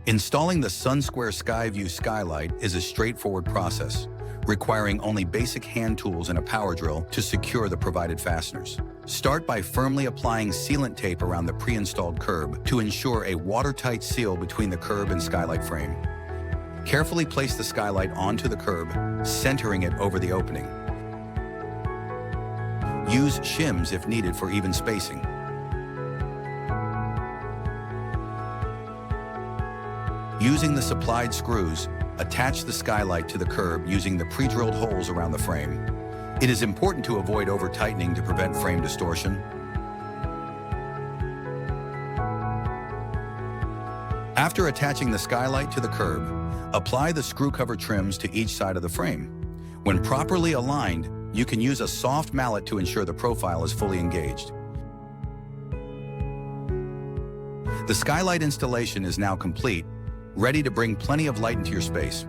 Installing the Sunsquare SkyView Skylight is a straightforward process, requiring only basic hand tools and a power drill to secure the provided fasteners. Start by firmly applying sealant tape around the pre-installed curb to ensure a watertight seal between the curb and skylight frame. Carefully place the skylight onto the curb, centering it over the opening. Use shims if needed for even spacing. Using the supplied screws, attach the skylight to the curb using the pre-drilled holes around the frame. It is important to avoid over-tightening to prevent frame distortion. After attaching the skylight to the curb, apply the screw cover trims to each side of the frame. When properly aligned, you can use a soft mallet to ensure the profile is fully engaged. The skylight installation is now complete, ready to bring plenty of light into your space.